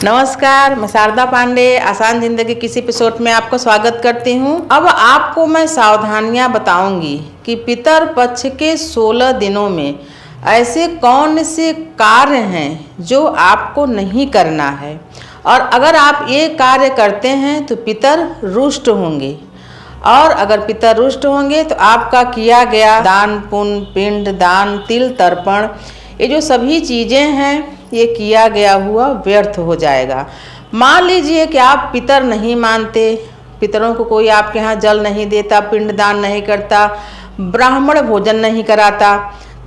नमस्कार, मैं शारदा पांडे आसान जिंदगी किसी एपिसोड में आपको स्वागत करती हूँ। अब आपको मैं सावधानियाँ बताऊंगी कि पितर पक्ष के 16 दिनों में ऐसे कौन से कार्य हैं जो आपको नहीं करना है, और अगर आप ये कार्य करते हैं तो पितर रुष्ट होंगे, और अगर पितर रुष्ट होंगे तो आपका किया गया दान पुण्य, पिंड दान, तिल तर्पण, ये जो सभी चीज़ें हैं ये किया गया हुआ व्यर्थ हो जाएगा। मान लीजिए कि आप पितर नहीं मानते, पितरों को कोई आपके यहाँ जल नहीं देता, पिंडदान नहीं करता, ब्राह्मण भोजन नहीं कराता,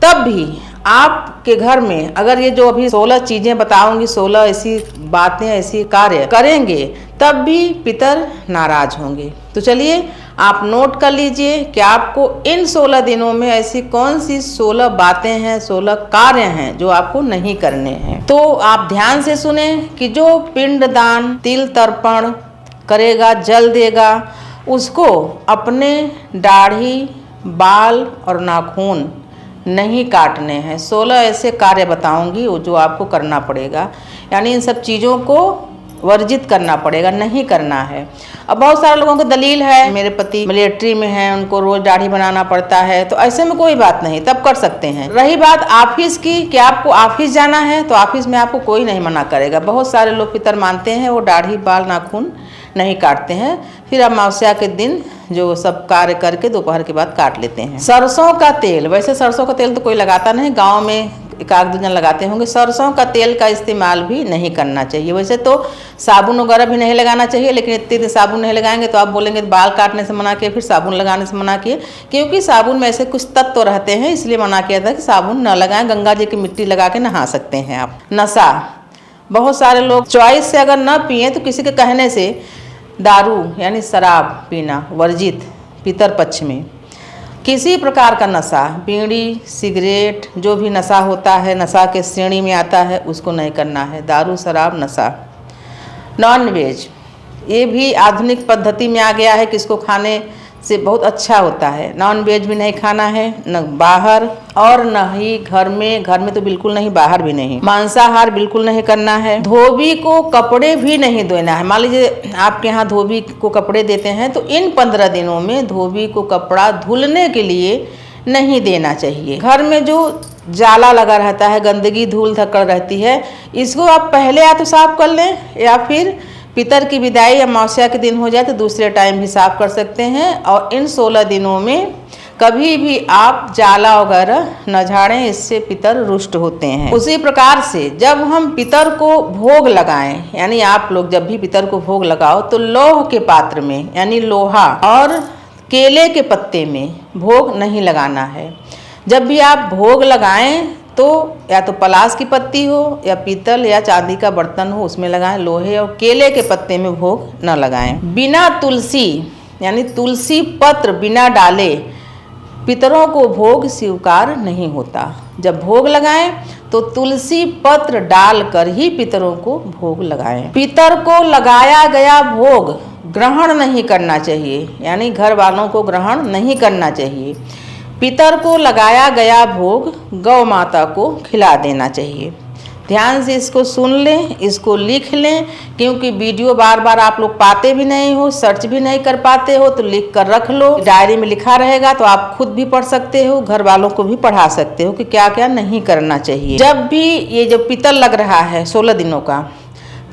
तब भी आपके घर में अगर ये जो अभी 16 चीज़ें बताऊंगी, 16 ऐसी बातें, ऐसी कार्य करेंगे, तब भी पितर नाराज होंगे। तो चलिए आप नोट कर लीजिए कि आपको इन 16 दिनों में ऐसी कौन सी 16 बातें हैं, 16 कार्य हैं जो आपको नहीं करने हैं। तो आप ध्यान से सुने कि जो पिंडदान, तिल तर्पण करेगा, जल देगा, उसको अपने दाढ़ी, बाल और नाखून नहीं काटने हैं। 16 ऐसे कार्य बताऊंगी जो आपको करना पड़ेगा, यानी इन सब चीज़ों को वर्जित करना पड़ेगा, नहीं करना है। अब बहुत सारे लोगों को दलील है, मेरे पति मिलिट्री में हैं, उनको रोज दाढ़ी बनाना पड़ता है, तो ऐसे में कोई बात नहीं, तब कर सकते हैं। रही बात ऑफिस की कि आपको ऑफिस जाना है, तो ऑफिस में आपको कोई नहीं मना करेगा। बहुत सारे लोग पितर मानते हैं, वो दाढ़ी, बाल, नाखून नहीं काटते हैं, फिर अमावस्या के दिन जो सब कार्य करके दोपहर के बाद काट लेते हैं। सरसों का तेल, वैसे सरसों का तेल तो कोई लगाता नहीं, गाँव में एक आध दो जन लगाते होंगे। सरसों का तेल का इस्तेमाल भी नहीं करना चाहिए। वैसे तो साबुन वगैरह भी नहीं लगाना चाहिए, लेकिन इतने दिन साबुन नहीं लगाएंगे तो आप बोलेंगे बाल काटने से मना किए, फिर साबुन लगाने से मना किए, क्योंकि साबुन में ऐसे कुछ तत्व रहते हैं, इसलिए मना किया था कि साबुन न लगाएं। गंगा जी की मिट्टी लगा के नहा सकते हैं आप। नशा, बहुत सारे लोग चॉइस से अगर न पिए तो किसी के कहने से दारू यानी शराब पीना वर्जित। पितर पक्ष में किसी प्रकार का नशा, बीड़ी, सिगरेट, जो भी नशा होता है, नशा के श्रेणी में आता है, उसको नहीं करना है। दारू, शराब, नशा। नॉन वेज, ये भी आधुनिक पद्धति में आ गया है कि इसको खाने से बहुत अच्छा होता है। नॉन वेज भी नहीं खाना है, न बाहर और न ही घर में। घर में तो बिल्कुल नहीं, बाहर भी नहीं। मांसाहार बिल्कुल नहीं करना है। धोबी को कपड़े भी नहीं धोना है। मान लीजिए आपके यहाँ धोबी को कपड़े देते हैं, तो इन 15 दिनों में धोबी को कपड़ा धुलने के लिए नहीं देना चाहिए। घर में जो जाला लगा रहता है, गंदगी धूल धक्कड़ रहती है, इसको आप पहले या तो साफ कर लें, या फिर पितर की विदाई अमावस्या के दिन हो जाए तो दूसरे टाइम भी साफ कर सकते हैं। और इन 16 दिनों में कभी भी आप जाला वगैरह न झाड़ें, इससे पितर रुष्ट होते हैं। उसी प्रकार से जब हम पितर को भोग लगाएं, यानी आप लोग जब भी पितर को भोग लगाओ तो लौह के पात्र में, यानी लोहा और केले के पत्ते में भोग नहीं लगाना है। जब भी आप भोग लगाएं तो या तो पलाश की पत्ती हो या पीतल या चांदी का बर्तन हो, उसमें लगाएं। लोहे और केले के पत्ते में भोग न लगाएं। बिना तुलसी यानी तुलसी पत्र बिना डाले पितरों को भोग स्वीकार नहीं होता। जब भोग लगाएं तो तुलसी पत्र डालकर ही पितरों को भोग लगाएं। पितर को लगाया गया भोग ग्रहण नहीं करना चाहिए, यानी घर वालों को ग्रहण नहीं करना चाहिए। पितर को लगाया गया भोग गौ माता को खिला देना चाहिए। ध्यान से इसको सुन लें, इसको लिख लें, क्योंकि वीडियो बार बार आप लोग पाते भी नहीं हो, सर्च भी नहीं कर पाते हो, तो लिख कर रख लो। डायरी में लिखा रहेगा तो आप खुद भी पढ़ सकते हो, घर वालों को भी पढ़ा सकते हो कि क्या क्या नहीं करना चाहिए। जब भी ये जो पितर लग रहा है 16 दिनों का,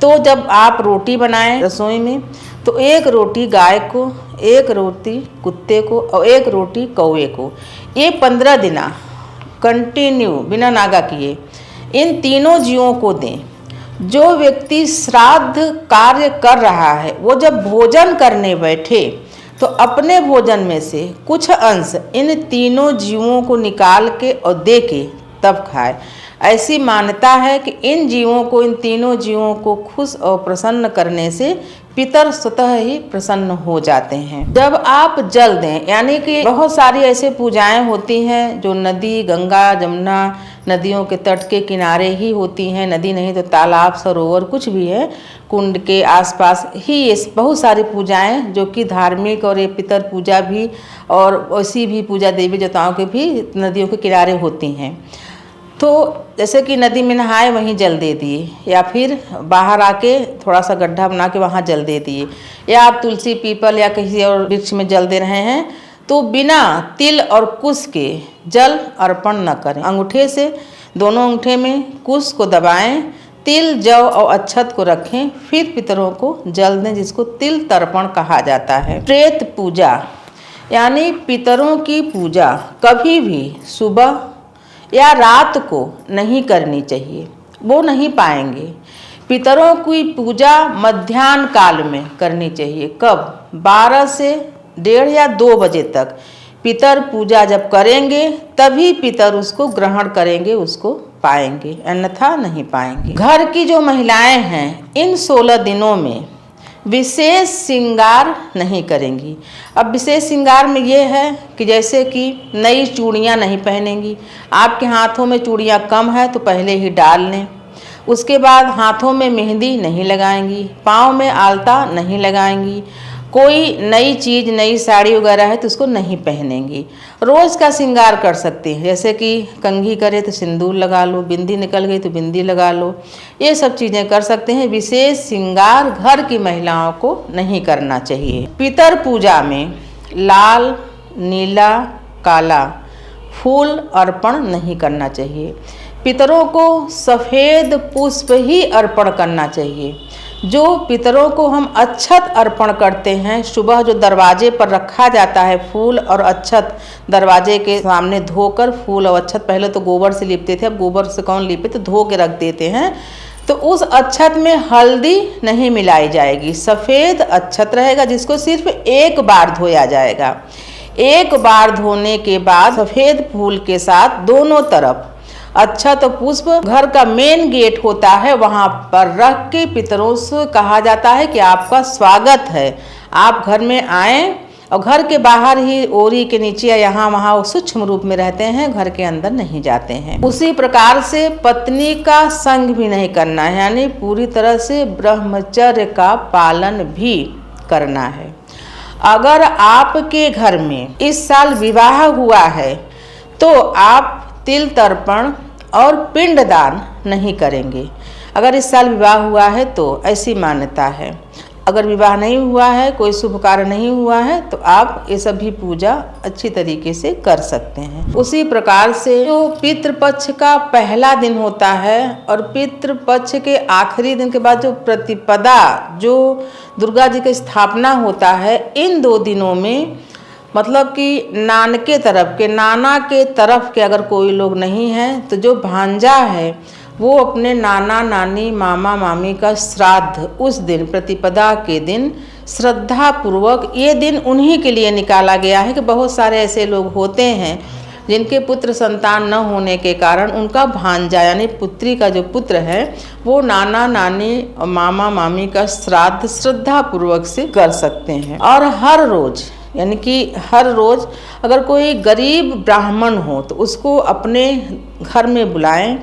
तो जब आप रोटी बनाएं रसोई में, तो एक रोटी गाय को, एक रोटी कुत्ते को और एक रोटी कौवे को, ये 15 दिन कंटिन्यू बिना नागा किए इन तीनों जीवों को दें। जो व्यक्ति श्राद्ध कार्य कर रहा है, वो जब भोजन करने बैठे तो अपने भोजन में से कुछ अंश इन तीनों जीवों को निकाल के और दे के तब खाए। ऐसी मान्यता है कि इन जीवों को, इन तीनों जीवों को खुश और प्रसन्न करने से पितर स्वतः ही प्रसन्न हो जाते हैं। जब आप जल दें, यानी कि बहुत सारी ऐसे पूजाएं होती हैं जो नदी, गंगा, जमुना, नदियों के तट के किनारे ही होती हैं। नदी नहीं तो तालाब, सरोवर, कुछ भी है, कुंड के आसपास ही ये बहुत सारी पूजाएं जो कि धार्मिक और ये पितर पूजा भी और ऐसी भी पूजा देवी देवताओं के भी नदियों के किनारे होती हैं। तो जैसे कि नदी में नहाए वहीं जल दे दिए, या फिर बाहर आके थोड़ा सा गड्ढा बना के वहाँ जल दे दिए, या आप तुलसी पीपल या किसी और वृक्ष में जल दे रहे हैं तो बिना तिल और कुश के जल अर्पण न करें। अंगूठे से दोनों अंगूठे में कुश को दबाएं, तिल जौ और अक्षत को रखें, फिर पितरों को जल दें, जिसको तिल तर्पण कहा जाता है। प्रेत पूजा यानी पितरों की पूजा कभी भी सुबह या रात को नहीं करनी चाहिए, वो नहीं पाएंगे। पितरों की पूजा मध्याह्न काल में करनी चाहिए। कब? 12 से 1:30 या 2 बजे तक पितर पूजा जब करेंगे तभी पितर उसको ग्रहण करेंगे, उसको पाएंगे, अन्यथा नहीं पाएंगे। घर की जो महिलाएं हैं इन 16 दिनों में विशेष श्रृंगार नहीं करेंगी। अब विशेष श्रृंगार में ये है कि जैसे कि नई चूड़ियाँ नहीं पहनेंगी। आपके हाथों में चूड़ियाँ कम है तो पहले ही डाल लें। उसके बाद हाथों में मेहंदी नहीं लगाएंगी, पाँव में आलता नहीं लगाएंगी, कोई नई चीज़, नई साड़ी वगैरह है तो उसको नहीं पहनेंगी। रोज़ का श्रृंगार कर सकते हैं, जैसे कि कंघी करे तो सिंदूर लगा लो, बिंदी निकल गई तो बिंदी लगा लो, ये सब चीज़ें कर सकते हैं। विशेष श्रृंगार घर की महिलाओं को नहीं करना चाहिए। पितर पूजा में लाल, नीला, काला फूल अर्पण नहीं करना चाहिए। पितरों को सफ़ेद पुष्प ही अर्पण करना चाहिए। जो पितरों को हम अक्षत अर्पण करते हैं, सुबह जो दरवाजे पर रखा जाता है फूल और अक्षत, दरवाजे के सामने धोकर फूल और अक्षत, पहले तो गोबर से लिपते थे, अब गोबर से कौन लिपे, तो धो के रख देते हैं। तो उस अक्षत में हल्दी नहीं मिलाई जाएगी, सफ़ेद अक्षत रहेगा जिसको सिर्फ एक बार धोया जाएगा। एक बार धोने के बाद सफ़ेद फूल के साथ दोनों तरफ अक्षत पुष्प घर का मेन गेट होता है वहाँ पर रख के पितरों से कहा जाता है कि आपका स्वागत है, आप घर में आएँ। और घर के बाहर ही ओरी के नीचे या यहाँ वहाँ वो सूक्ष्म रूप में रहते हैं, घर के अंदर नहीं जाते हैं। उसी प्रकार से पत्नी का संग भी नहीं करना है, यानी पूरी तरह से ब्रह्मचर्य का पालन भी करना है। अगर आपके घर में इस साल विवाह हुआ है तो आप तिल तर्पण और पिंडदान नहीं करेंगे। अगर इस साल विवाह हुआ है तो ऐसी मान्यता है। अगर विवाह नहीं हुआ है, कोई शुभ कार्य नहीं हुआ है, तो आप ये सभी पूजा अच्छी तरीके से कर सकते हैं। उसी प्रकार से जो पितृपक्ष का पहला दिन होता है और पितृपक्ष के आखिरी दिन के बाद जो प्रतिपदा, जो दुर्गा जी की स्थापना होता है, इन 2 दिनों में मतलब कि नानके तरफ के, नाना के तरफ के अगर कोई लोग नहीं हैं तो जो भांजा है वो अपने नाना नानी मामा मामी का श्राद्ध उस दिन प्रतिपदा के दिन श्रद्धा पूर्वक, ये दिन उन्हीं के लिए निकाला गया है कि बहुत सारे ऐसे लोग होते हैं जिनके पुत्र संतान न होने के कारण उनका भांजा यानी पुत्री का जो पुत्र है वो नाना नानी और मामा मामी का श्राद्ध श्रद्धा पूर्वक से कर सकते हैं। और हर रोज़ यानी कि हर रोज़ अगर कोई गरीब ब्राह्मण हो तो उसको अपने घर में बुलाएं,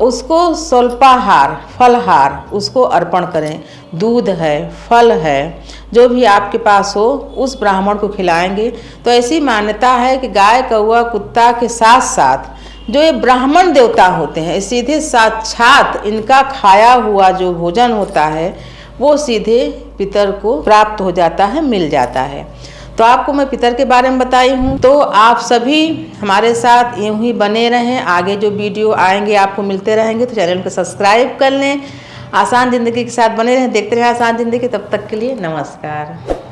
उसको स्वल्पाहार फलहार उसको अर्पण करें। दूध है, फल है, जो भी आपके पास हो उस ब्राह्मण को खिलाएंगे। तो ऐसी मान्यता है कि गाय, कौआ, कुत्ता के साथ साथ जो ये ब्राह्मण देवता होते हैं, सीधे साक्षात इनका खाया हुआ जो भोजन होता है वो सीधे पितर को प्राप्त हो जाता है, मिल जाता है। तो आपको मैं पितर के बारे में बताई हूँ। तो आप सभी हमारे साथ यूँ ही बने रहें, आगे जो वीडियो आएंगे आपको मिलते रहेंगे। तो चैनल को सब्सक्राइब कर लें, आसान ज़िंदगी के साथ बने रहें, देखते रहें आसान ज़िंदगी। तब तक के लिए नमस्कार।